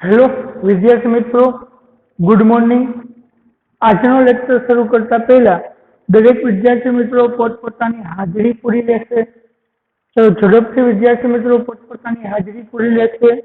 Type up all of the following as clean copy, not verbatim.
Hello વિદ્યાર્થી મિત્રો, good morning. આજનો લેક્ચર શરૂ કરતા પહેલા દરેક વિદ્યાર્થી મિત્રો પોતપોતાની હાજરી પૂરી લેશે। તો ઝડપથી વિદ્યાર્થી મિત્રો પોતપોતાની હાજરી પૂરી લેશે।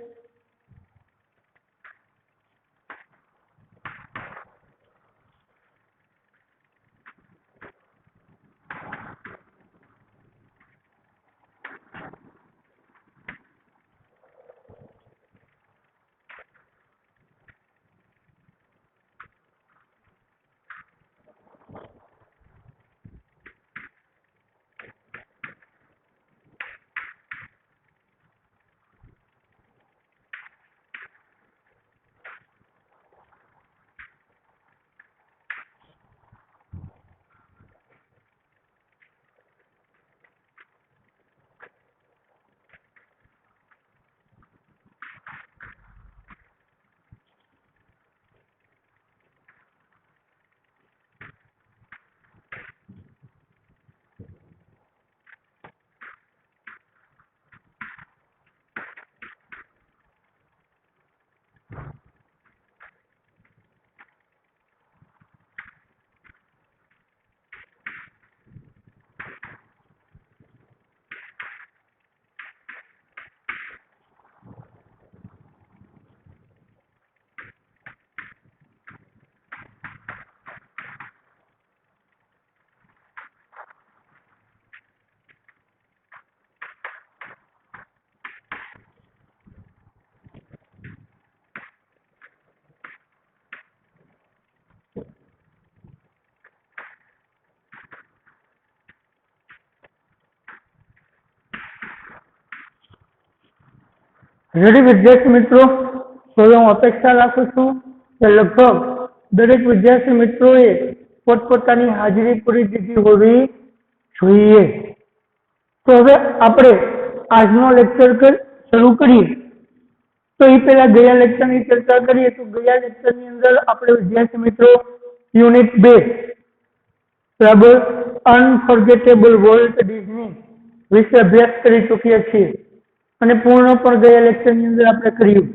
રેડી વિદ્યાર્થી મિત્રો, તો હું અપેક્ષા રાખું છું કે લગભગ દરેક વિદ્યાર્થી મિત્રોએ પોતપોતાની હાજરી પૂરી દીધી હોવી જોઈએ। તો હવે આપણે આજનો લેક્ચર શરૂ કરીએ। તો એ પહેલા ગયા લેક્ચરની ચર્ચા કરીએ તો ગયા લેક્ચરની અંદર આપણે વિદ્યાર્થી મિત્રો યુનિટ 2 બરાબર અનફોર્ગેટેબલ વોલ્ટ ડિઝની વિશે અભ્યાસ કરી ચૂક્યા છીએ અને પૂર્ણ પણ ગયા લેક્ચરની અંદર આપણે કર્યું।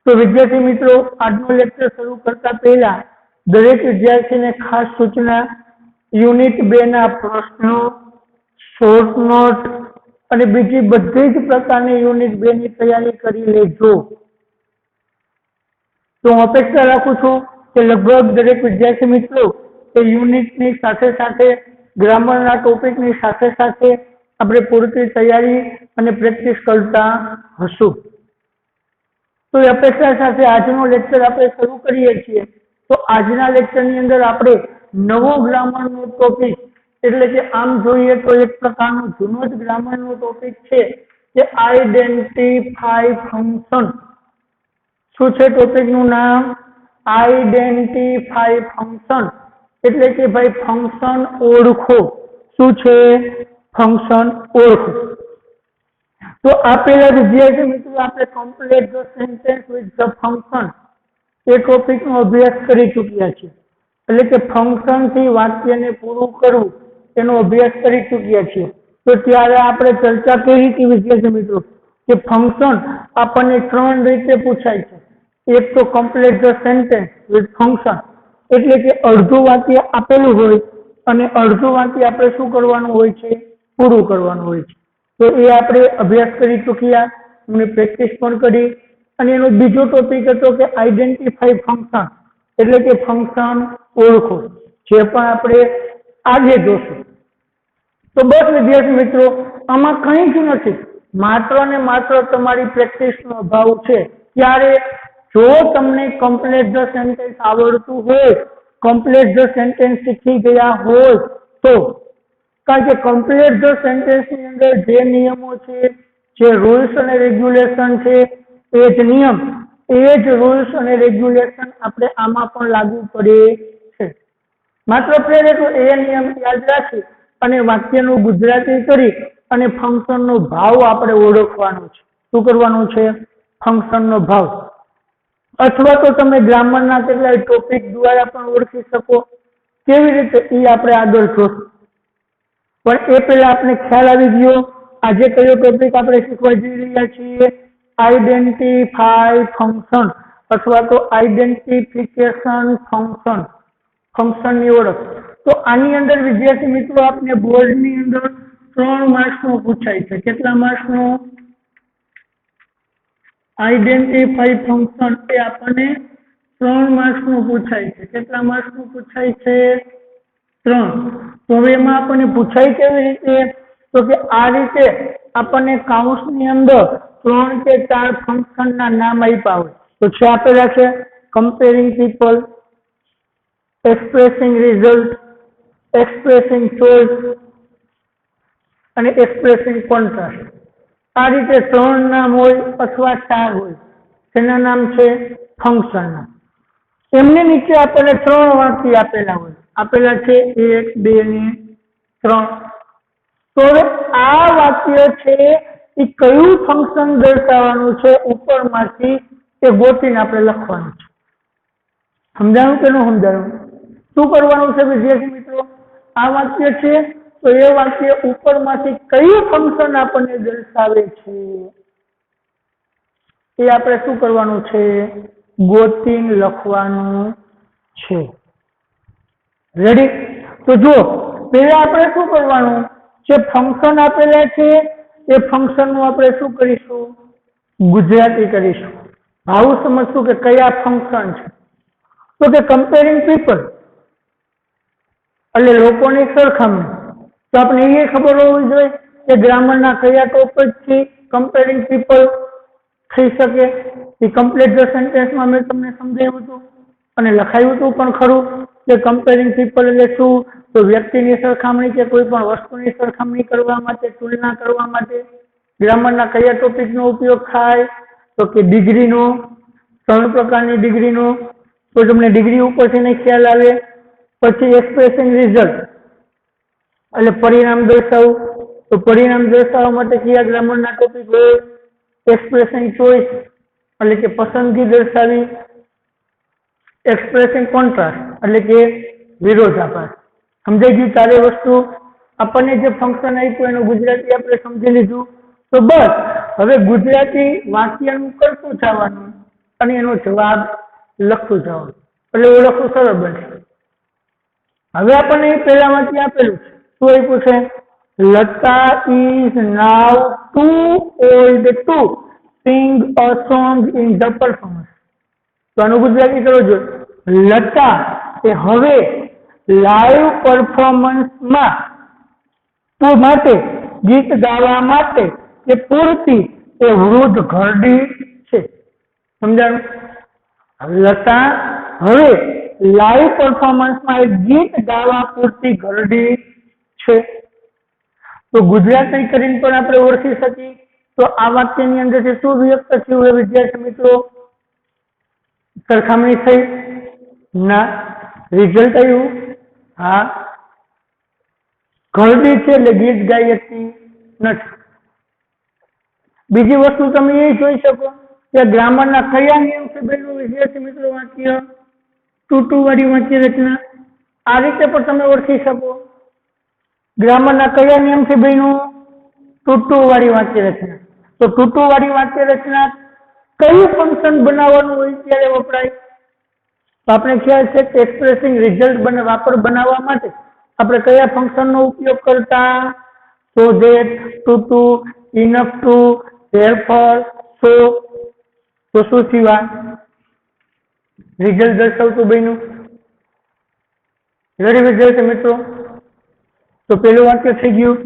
તો વિદ્યાર્થી મિત્રો, આજનો લેક્ચર શરૂ કરતા પહેલા દરેક વિદ્યાર્થીને ખાસ સૂચના, યુનિટ 2 ના પ્રશ્નો, શોર્ટ નોટ અને બીજી બધી જ પ્રકારની યુનિટ 2 ની તૈયારી કરી લેજો। તો હું અપેક્ષા રાખું છું કે લગભગ દરેક વિદ્યાર્થી મિત્રો એ યુનિટની સાથે સાથે ગ્રામરના ટોપિકની સાથે સાથે આપણે પૂરતી તૈયારી અને પ્રેક્ટિસ કરતા હશું। તો એ અપેક્ષા સાથે આજનો લેક્ચર આપણે શરૂ કરીએ છીએ। તો આજના લેક્ચરની અંદર આપણે નવો ગ્રામરનો ટોપિક, એટલે કે આમ જોઈએ તો એક પ્રકારનો જૂનો જ ગ્રામરનો ટોપિક છે કે આઈડેન્ટિફાઈ ફંક્શન। શું છે ટોપિકનું નામ? આઈડેન્ટિફાઈ ફંક્શન, એટલે કે ભાઈ ફંક્શન ઓળખો। શું છે? ફંક્શન ઓળખો। તો આપેલા વિદ્યાર્થી મિત્રો આપણે complete the sentence with the function એ ટોપિકનો અભ્યાસ કરી ચૂક્યા છીએ, એટલે કે ફંક્શન થી વાક્યને પૂરું કરવું એનો અભ્યાસ કરી ચૂક્યા છીએ। તો ત્યારે આપણે ચર્ચા કરી હતી વિદ્યાર્થી મિત્રો કે ફંક્શન આપણને 3 રીતે પૂછાય છે। એક તો complete the sentence with function, એટલે કે અડધું વાક્ય આપેલું હોય અને અડધું વાક્ય આપણે શું કરવાનું હોય છે? પૂરું કરવાનું હોય છે। તો એ આપણે અભ્યાસ કરી ચૂક્યા અને પ્રેક્ટિસ પણ કરી। અને એનો બીજો ટોપિક હતો કે આઈડેન્ટિફાઈ ફંક્શન, એટલે કે ફંક્શન ઓળખો, જે પણ આપણે આજે જોશું। તો બસ વિદ્યાર્થી મિત્રો, આમાં કંઈ જ નથી, માત્ર ને માત્ર તમારી પ્રેક્ટિસનો અભાવ છે। ત્યારે જો તમને કમ્પ્લીટ ધ સેન્ટેન્સ આવડતું હોય, કમ્પ્લીટ ધ સેન્ટેન્સ શીખી ગયા હોય તો, કારણ કે કમ્પ્લીટ ધ સેન્ટેન્સની અંદર જે નિયમો છે, જે રૂલ્સ અને રેગ્યુલેશન છે, એ જ નિયમ, એ જ રૂલ્સ અને રેગ્યુલેશન આપણે આમાં પણ લાગુ પડે છે। માત્ર પહેલે તો એ નિયમ યાદ રાખી અને વાક્યનું ગુજરાતી કરી અને ફંક્શનનો ભાવ આપણે ઓળખવાનો છે। શું કરવાનું છે? ફંક્શનનો ભાવ। અથવા તો તમે ગ્રામરના કેટલાય ટોપિક દ્વારા પણ ઓળખી શકો। કેવી રીતે એ આપણે આગળ જોશું, પણ એ પહેલા આપણે ખ્યાલ આવી ગયો આજે કયો ટોપિક આપણે શીખવા જઈ રહ્યા છીએ? આઈડેન્ટિફાઈ ફંક્શન અથવા તો આઈડેન્ટિફિકેશન ફંક્શનની ઓળખ. તો આની અંદર વિદ્યાર્થી મિત્રો આપને બોર્ડની અંદર 3 માર્ક્સનો પૂછાય છે. કેટલા માર્ક્સનો? આઈડેન્ટિફાઈ ફંક્શન એ આપણને 3 માર્ક્સનું પૂછાય છે. કેટલા માર્ક્સનું પૂછાય છે? 3. તો હવે એમાં આપણને પૂછાય કેવી રીતે? તો કે આ રીતે આપણને કાઉન્સની અંદર 3 કે 4 ફંક્શનના નામ આપ્યા હોય તો છે આપેલા છે comparing people, expressing result, expressing choice અને એક્સપ્રેસિંગ કોન્ટ્રાસ્ટ. આ રીતે 3 નામ હોય અથવા 4 હોય તેના નામ છે ફંક્શનના. એમને નીચે આપણને 3 વાક્ય આપેલા હોય. આપેલા છે 1, 2 ને 3. તો હવે આ વાક્ય છે એ કયું ફંક્શન દર્શાવવાનું છે ઉપરમાંથી એ ગોતીને આપણે લખવાનું છે. સમજાણું કે ન સમજાણું? શું કરવાનું છે વિદ્યાર્થી મિત્રો? આ વાક્ય છે તો એ વાક્ય ઉપરમાંથી કયું ફંક્શન આપણને દર્શાવે છે એ આપણે શું કરવાનું છે? ગોતીને લખવાનું છે. રેડી? તો જો પહેલા આપણે શું કરવાનું? જે ફંક્શન આપેલા છે એ ફંક્શનનું આપણે શું કરીશું? ગુજરાતી કરીશું. આવું સમજશું કે કયા ફંક્શન છે. તો કે કમ્પેરિંગ પીપલ એટલે લોકોની સરખામણી. તો આપણે એ ખબર હોવી જોઈએ કે ગ્રામરના કયા ટોપિકથી કમ્પેરિંગ પીપલ થઈ શકે. એ કમ્પ્લીટ સેન્ટેન્સમાં મેં તમને સમજાવ્યું હતું અને લખાયું હતું પણ ખરું કે કમ્પેરિંગ પીપલ એટલે શું? તો વ્યક્તિની સરખામણી કે કોઈ પણ વસ્તુની સરખામણી કરવા માટે, તુલના કરવા માટે ગ્રામરના કયા ટોપિકનો ઉપયોગ થાય? તો કે ડિગ્રીનો, 3 પ્રકારની ડિગ્રીનો. તો તમને ડિગ્રી ઉપરથી નહીં ખ્યાલ આવે. પછી એક્સપ્રેસિંગ રિઝલ્ટ એટલે પરિણામ દર્શાવવું. તો પરિણામ દર્શાવવા માટે કયા ગ્રામરના ટોપિક હોય? એક્સપ્રેસિંગ ચોઇસ એટલે કે પસંદગી દર્શાવી. એક્સપ્રેસિંગ કોન્ટ્રાસ્ટ એટલે કે વિરોધાભાસ. સમજાઈ ગયું? 4 વસ્તુ આપણને જે ફંક્શન આપ્યું એનું ગુજરાતી આપણે સમજી લીધું. તો બસ હવે ગુજરાતી વાક્યનું કરતું જવાનું અને એનો જવાબ લખતું જવાનું એટલે ઓળખવું સરળ બનશે. હવે આપણને એ પહેલા વાક્ય આપેલું છે. શું આપ્યું છે? Lata is now too old to sing a song in the performance. તો આનું ગુજરાતી કરો જો. લતા એ હવે લાઈવ પરફોર્મન્સમાં માટે ગીત ગાવા માટે એ પૂરતી એ વૃદ્ધ ઘરડી છે. સમજાણું? લતા હવે લાઈવ પરફોર્મન્સમાં એક ગીત ગાવા પૂરતી ઘરડી છે. તો ગુજરાતી કરીને પણ આપણે ઓળખી શકીએ. તો આ વાક્યની અંદર શું વ્યક્ત થયું હોય વિદ્યાર્થી મિત્રો? સરખામણી થઈ? ના. રિઝલ્ટ આવ્યું? હા. ઘરડી છે એટલે ગીત ગાઈ શકતી નથી. બીજી વસ્તુ તમે એ જોઈ શકો કે ગ્રામરના કયા નિયમથી બન્યું વિદ્યાર્થી મિત્રો વાક્ય? ટુ વાળી વાક્ય રચના. આ રીતે પણ તમે ઓળખી શકો. ગ્રામરના કયા નિયમથી બન્યું? ટુ વાળી વાક્ય રચના. તો ટુ વાળી વાક્ય રચના કયું ફંક્શન બનાવવાનું હોય ત્યારે વપરાય? તો આપણે ખ્યાલ છે કે એક્સપ્રેસિંગ રિઝલ્ટ બનાવવા માટે આપણે કયા ફંક્શનનો ઉપયોગ કરતા? So that, too, enough to, therefore, so. તો શું થયું? રિઝલ્ટ દર્શાવતું બન્યું. રેડી વિદ્યાર્થી મિત્રો? તો પેલું વાક્ય થઈ ગયું.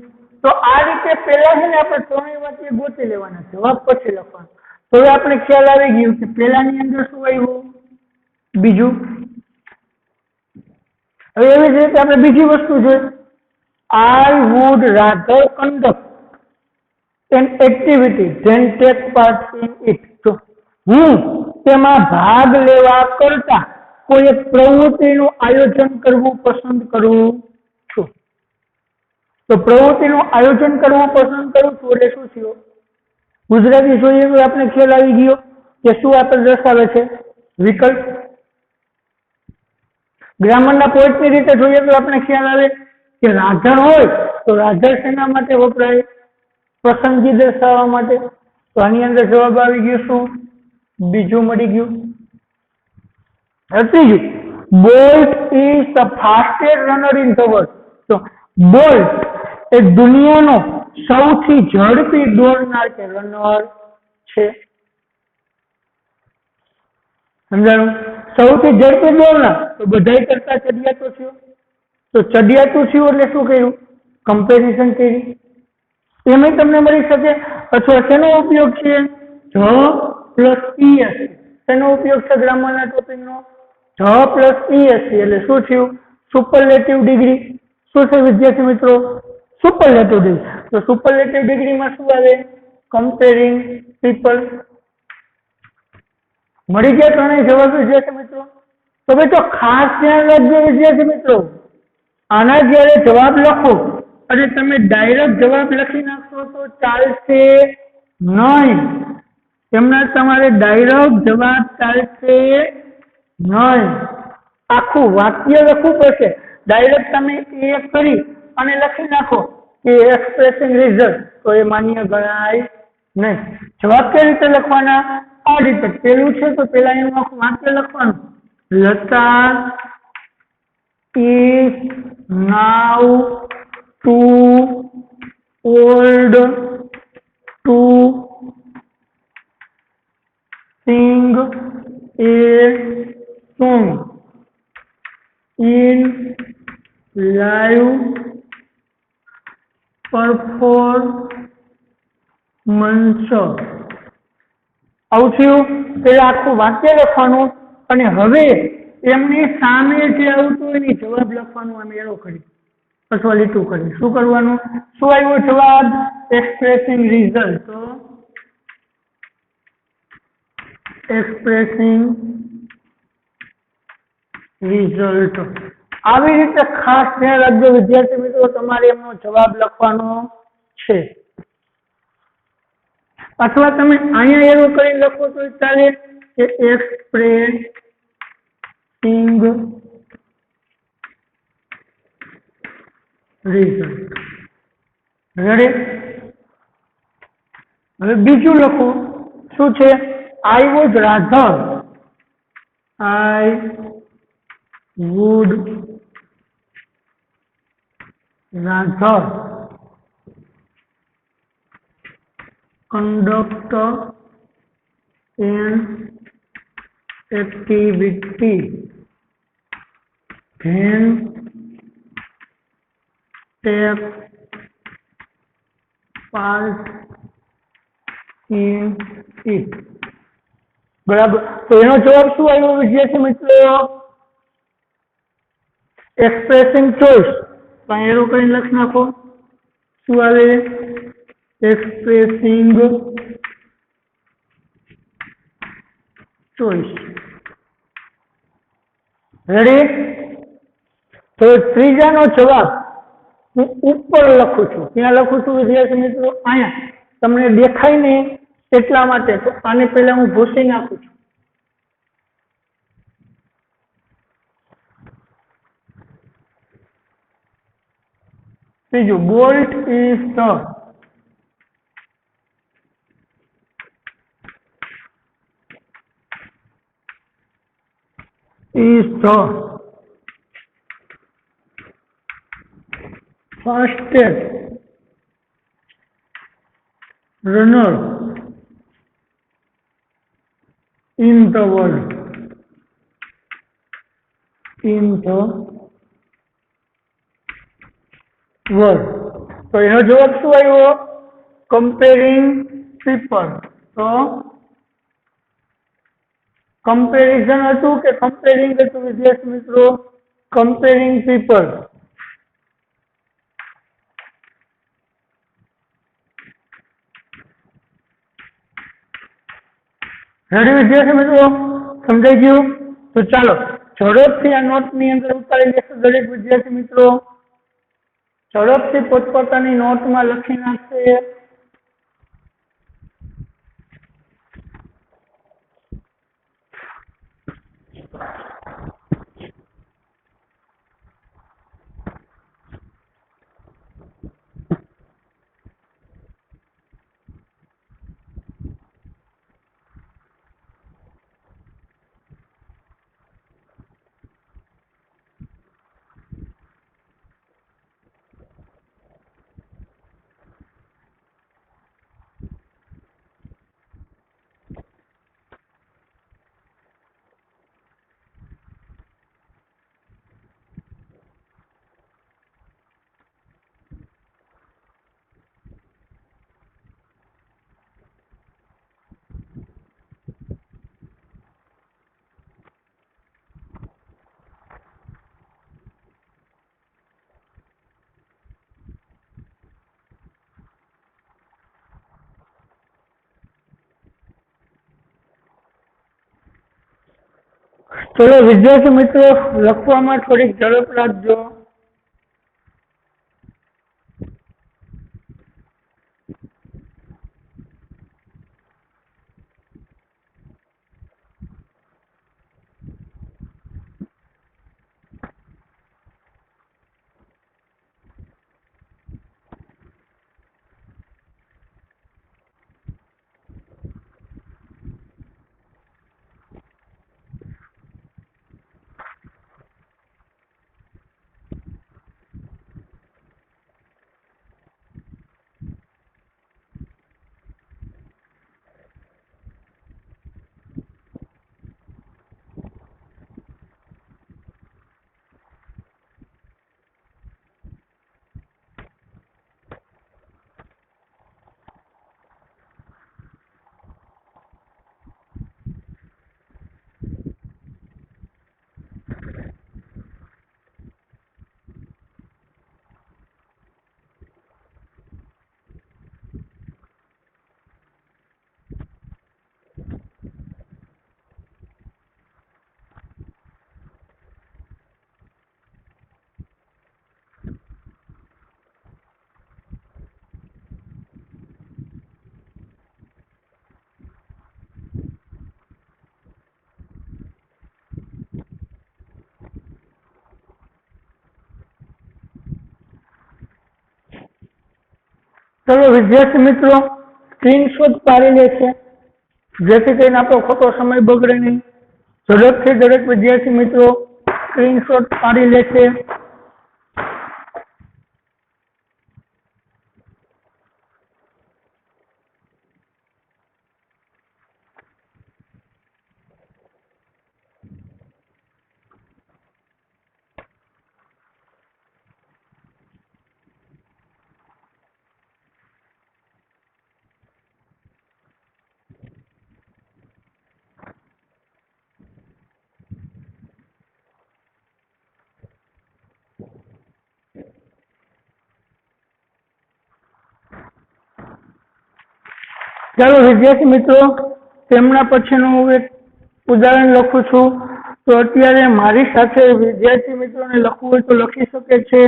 તો આ રીતે પહેલા છે ને આપણે 3 વાક્ય ગોતી લેવાના, જવાબ પછી લખવાનો. તો હવે આપણે ખ્યાલ આવી ગયું કે પહેલાની અંદર શું આવ્યું? બીજું. હવે એવી જ રીતે આપણે બીજી વસ્તુ જોઈએ. I would rather conduct an activity than take part in it. તો હું તેમાં ભાગ લેવા કરતા કોઈ એક પ્રવૃત્તિનું આયોજન કરવું પસંદ કરું છું. તો પ્રવૃત્તિનું આયોજન કરવું પસંદ કરું છું એટલે શું થયું? ગુજરાતી જોઈએ તો આપણે ખ્યાલ આવી ગયો કે શું આપણે દર્શાવે છે? વિકલ્પ. ગ્રામરના પોઈન્ટની રીતે જોઈએ તો આપણે ખ્યાલ આવે કે રાધર હોય તો રાધર શેના માટે વપરાય? પસંદગી દર્શાવવા માટે. તો આની અંદર જવાબ આવી ગયો શું? બીજું મળી ગયું. ત્રીજું, bolt is the fastest runner in the world. તો બોલ્ટ એ દુનિયાનો સૌથી ઝડપી દોડનાર કે રનર છે. સમજાણું? સૌથી ઝડપી દોડનાર તો બધાય કરતા ચડિયાતો થયો. તો ચડિયાતું થયું એટલે શું કર્યું? કમ્પેરિઝન કરી. એમાં તમને મળી શકે. અથવા શેનો ઉપયોગ છે? The plus ESC. શેનો ઉપયોગ છે ગ્રામરના ટોપિકનો? The plus ESC. એટલે શું થયું? Superlative degree. શું છે વિદ્યાર્થી મિત્રો? Superlative degree. તો સુપરલેટિવ ડિગ્રીમાં શું આવે? Comparing people. મળી ગયા ત્રણેય જવાબ વિદ્યાર્થી મિત્રો. તો ભાઈ તો ખાસ ધ્યાન રાખજો વિદ્યાર્થી મિત્રો. આના જ્યારે જવાબ લખો અને તમે ડાયરેક્ટ જવાબ લખી નાખશો તો ચાલશે નહીં. એમના તમારે ડાયરેક્ટ જવાબ ચાલશે નહીં. આખું વાક્ય લખવું પડશે. ડાયરેક્ટ તમે એ કરી અને લખી નાખો કે એક્સપ્રેસિંગ રિઝલ્ટ, તો એ માન્ય ગણાય નહીં. જવાબ કઈ રીતે લખવાના? આ રીતે. પેલું છે તો પેલા એનું આખું વાક્ય લખવાનું. Lata is now too old to sing a song in live performance. આવું થયું. પેલા આખું વાક્ય લખવાનું અને હવે એમની સામે જે આવતું એની જવાબ લખવાનું. આમ એરો કરી અથવા લીટું કરી શું કરવાનું? શું આવ્યો જવાબ? Expressing result. તો એક્સપ્રેસિંગ રિઝલ્ટ. આવી રીતે ખાસ ધ્યાન રાખજો વિદ્યાર્થી મિત્રો. તમારે એમનો જવાબ લખવાનો છે. અથવા તમે અહીંયા એરો કરી લખો તો ચાલે કે એક્સપ્રેસિંગ રિઝલ્ટ. રેડી? હવે બીજું લખો. શું છે? I was rather. I would rather conduct an activity than take part in it. બરાબર. તો એનો જવાબ શું આવ્યો વિદ્યાર્થી મિત્રો? Expressing choice. તો એરો કરીને લખી નાખો. શું આવે? expressing choice. રેડી? તો ત્રીજાનો જવાબ હું ઉપર લખું છું. ક્યાં લખું છું વિદ્યાર્થી મિત્રો? અહીંયા. તમને દેખાય ને એટલા માટે. તો આને પહેલા હું ભૂસી નાખું છું. ત્રીજું, bolt is the fastest runner in the world. તો એનો જવાબ શું આવ્યો? Comparing people. તો કમ્પેરિઝન હતું કે કમ્પેરિંગ હતું વિદ્યાર્થી મિત્રો? Comparing people. રેડી વિદ્યાર્થી મિત્રો? સમજાઈ ગયું? તો ચાલો ઝડપથી આ નોટની અંદર ઉતારી લેશો દરેક વિદ્યાર્થી મિત્રો. ઝડપથી પોતપોતાની નોટમાં લખી નાખશે. चलो विद्यार्थी मित्रों लखवामां थोड़ीक झड़प राखजो। चलो विद्यार्थी मित्रों स्क्रीनशॉट पाड़ी ले जेथी करीने आपणो खोटो समय बगड़े नहीं। झड़पथी दरेक विद्यार्थी मित्रों स्क्रीनशॉट पाड़ी ले। चलो विद्यार्थी मित्रों तेमना पछीनु एक उदाहरण लखुं छुं। तो अत्यारे मारी साथे विद्यार्थी मित्रों ने लखवुं होय तो लखी शके छे।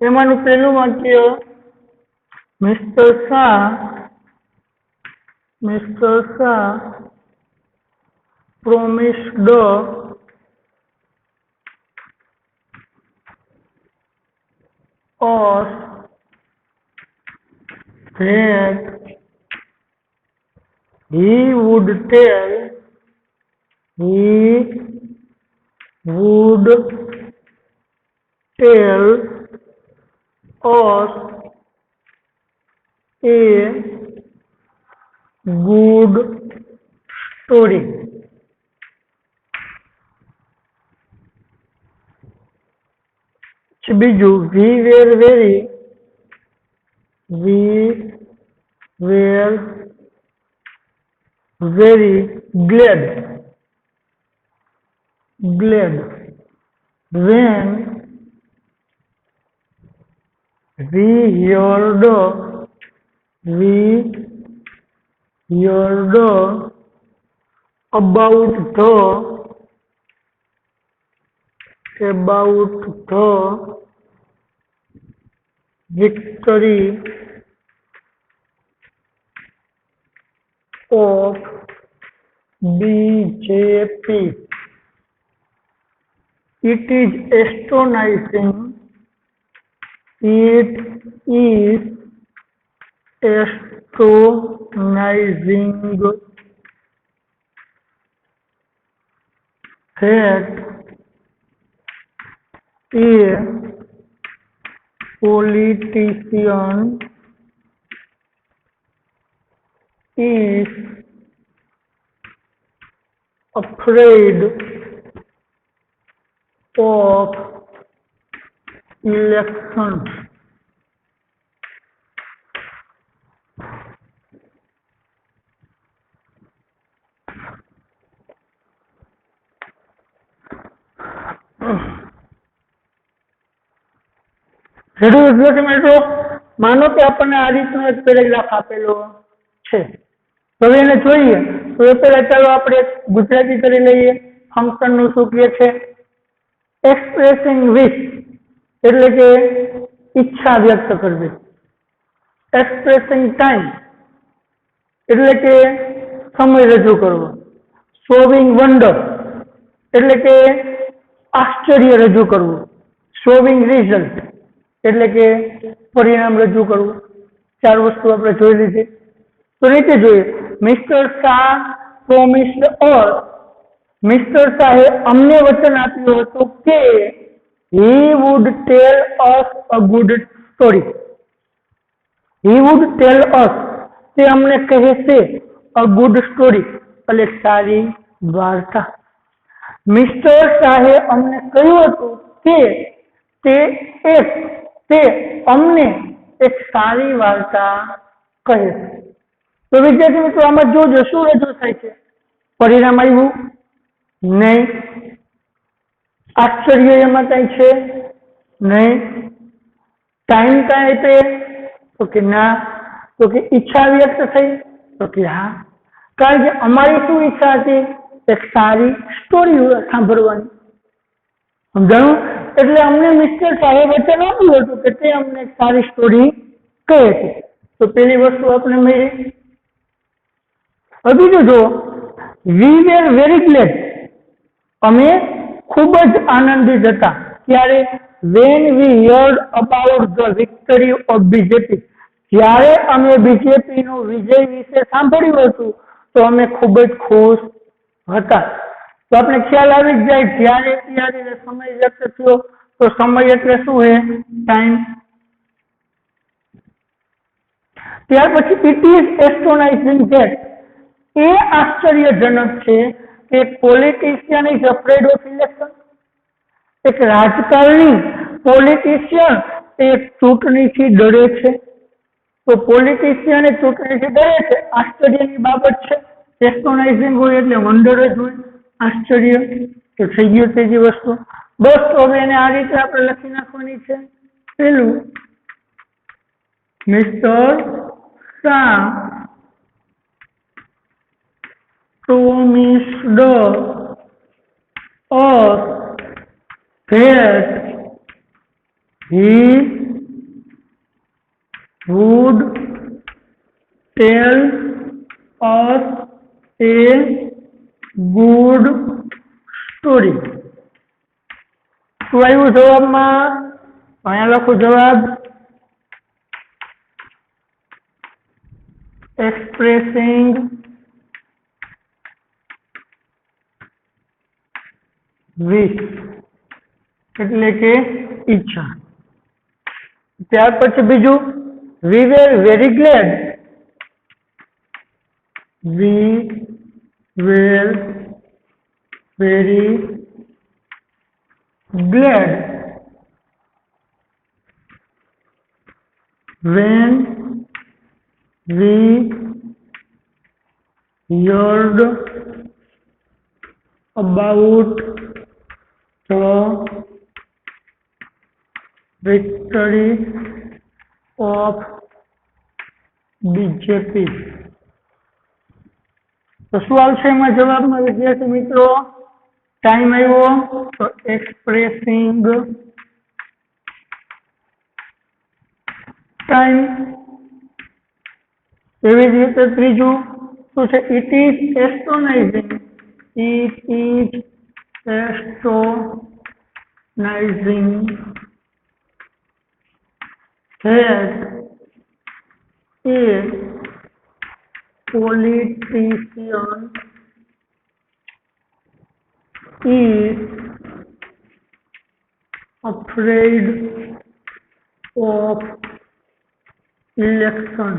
एमानुं पहेलुं वाक्य mister Shah promised us that he would tell us a good story. Biju we were very glad when we heard about the victory of BJP. It is astonishing. It is astonishing that a politician is afraid of elections. જરૂર વિદ્યાર્થી મિત્રો, માનો કે આપણને આ રીતનો એક paragraph આપેલો છે, તો એને જોઈએ તો એ પહેલા ચાલો આપણે ગુજરાતી કરી લઈએ. ફંક્શનનું શું કહે છે? એક્સપ્રેસિંગ વિશ એટલે કે ઈચ્છા વ્યક્ત કરવી. એક્સપ્રેસિંગ ટાઈમ એટલે કે સમય રજૂ કરવો. શોવિંગ વન્ડર એટલે કે આશ્ચર્ય રજૂ કરવું. શોવિંગ રિઝલ્ટ એટલે કે પરિણામ રજૂ કરવું. 4 વસ્તુ આપણે જોઈ લીધી. તો નીચે જોઈએ. મિસ્ટર શાહ પ્રોમિસ્ડ અસ, મિસ્ટર શાહે અમને વચન આપ્યું હતું કે he would tell us a good story. he would tell us, તે અમને કહેશે a good story એટલે સારી વાર્તા. મિસ્ટર શાહે અમને કહ્યું હતું કે તે અમને એક સારી વાર્તા કહે. તો વિદ્યાર્થી મિત્રો આમાં જોજો શું રજૂ થાય છે? પરિણામ આવ્યું નહીં. આશ્ચર્ય એમાં કઈ છે નહીં. ટાઈમ કઈ આપે તો કે ના. તો કે ઈચ્છા વ્યક્ત થઈ તો કે હા. કારણ કે અમારી શું ઈચ્છા હતી? એક સારી સ્ટોરી સાંભળવાની. સમજાણું? એટલે અમને મિસ્ટર શાહે વચન આપ્યું હતું કે તે અમને એક સારી સ્ટોરી કહે છે. તો પેલી વસ્તુ આપણે મળી. બીજું જો, વી વેર વેરી ગ્લેડ, અમે ખૂબ જ આનંદિત હતા. ત્યારે when we hard about the victory of BJP, જ્યારે અમે બીજેપી નો વિજય વિશે સાંભળ્યું હતું તો અમે ખૂબ જ ખુશ હતા. તો આપણે ખ્યાલ આવી જ જાય જ્યારે ત્યારે સમય વ્યક્ત થયો. તો સમય એટલે શું છે? ટાઈમ. ત્યાર પછી ઇટ ઇઝ એસ્ટોનાઇઝિંગ ધેટ, એ આશ્ચર્યજનક છે કે politician is afraid of election, એક રાજકારણી પોલિટિશિયન એ ચૂંટણીથી ડરે છે. તો પોલિટિશિયન એ ચૂંટણીથી ડરે છે, આશ્ચર્યની બાબત છે. એસ્ટોનાઇઝિંગ હોય એટલે વન્ડર જ હોય, આશ્ચર્ય. તો થઈ ગયું ત્રીજી વસ્તુ. બસ તો હવે એને આ રીતે આપણે લખી નાખવાની છે. પેલું, mister Shah promised us that he would tell us a good story. શું આવ્યું જવાબમાં? અહીંયા લખો જવાબ. એક્સપ્રેસિંગ વિશ એટલે કે ઈચ્છા. ત્યાર પછી બીજું, we were very glad, we were very glad when we heard about the victory of BJP. તો શું આવશે એમાં જવાબમાં વિદ્યાર્થી મિત્રો? ટાઈમ આવ્યો તો એક્સપ્રેસિંગ ટાઈમ. એવી જ રીતે ત્રીજું, શું છે? It is astonishing. It is astonishing that a politician is afraid of election.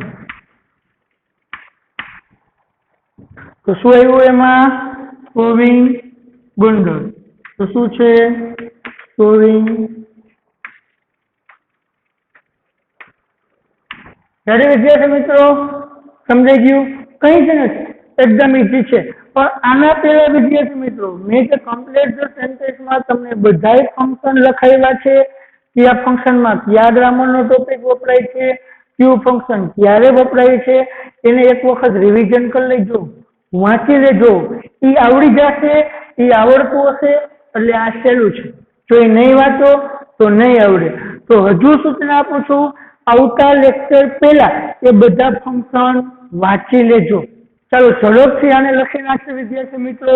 તો શું આવ્યું એમાં? સ્ટોરિંગ ગુંદર. તો શું છે? સ્ટોરિંગ. ત્યારે વિદ્યાર્થી મિત્રો સમજાઈ ગયું? કઈ જ નથી, એકદમ ઈઝી છે. પણ આના પહેલા વિદ્યાર્થી મિત્રો મેં જે કમ્પ્લીટ સેન્ટેન્સમાં તમને બધાય ફંક્શન લખાવ્યા છે, કયા ફંક્શનમાં કયા ગ્રામરનો ટોપિક વપરાય છે, કયું ફંક્શન ક્યારે વપરાય છે, એને એક વખત રિવિઝન કરી લેજો, વાંચી લેજો. એ આવડી જશે, એ આવડતું હશે એટલે આ સહેલું છે. જો એ નહીં વાંચો તો નહીં આવડે. તો હજુ સૂચના આપું છું, આવતા લેક્ચર પહેલા એ બધા ફંક્શન વાંચી લેજો. ચાલો ઝડપથી આને લખી નાખશે વિદ્યાર્થી મિત્રો,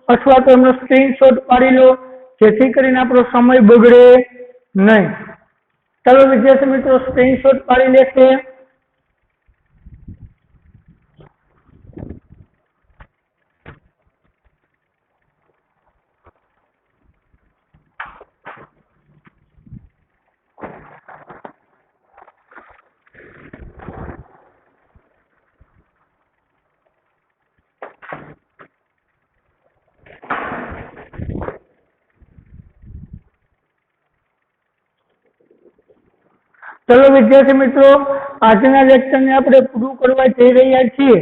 અથવા તો એમનો સ્ક્રીનશોટ પાડી લો, જેથી કરીને આપણો સમય બગડે નહીં. ચાલો વિદ્યાર્થી મિત્રો સ્ક્રીનશોટ પાડી લેશે. ચલો વિદ્યાર્થી મિત્રો, આજના લેક્ચરને આપણે પૂરું કરવા જઈ રહ્યા છીએ.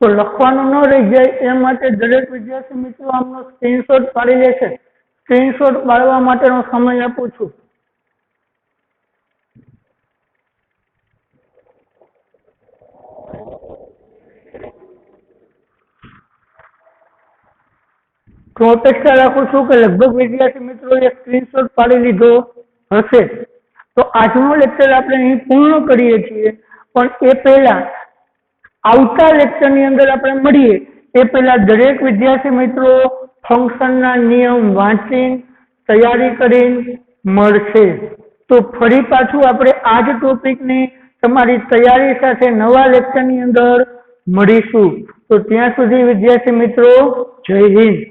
તો લખવાનું ન રહી જાય એ માટે દરેક વિદ્યાર્થી મિત્રો આમનો સ્ક્રીનશોટ પાડી લેશે. સ્ક્રીનશોટ પાડવા માટેનો સમય આપું છું. તો અપેક્ષા રાખું છું કે લગભગ વિદ્યાર્થી મિત્રોએ સ્ક્રીનશોટ પાડી લીધો હશે. તો આજનો લેક્ચર આપણે અહીં પૂર્ણ કરીએ છીએ. પણ એ પહેલા આવતા લેક્ચરની અંદર આપણે મળીએ એ પહેલા દરેક વિદ્યાર્થી મિત્રો ફંક્શનના નિયમ વાંચીને તૈયારી કરીને મળશે. તો ફરી પાછું આપણે આ જ ટોપિકની તમારી તૈયારી સાથે નવા લેક્ચરની અંદર મળીશું. તો ત્યાં સુધી વિદ્યાર્થી મિત્રો જય હિન્દ.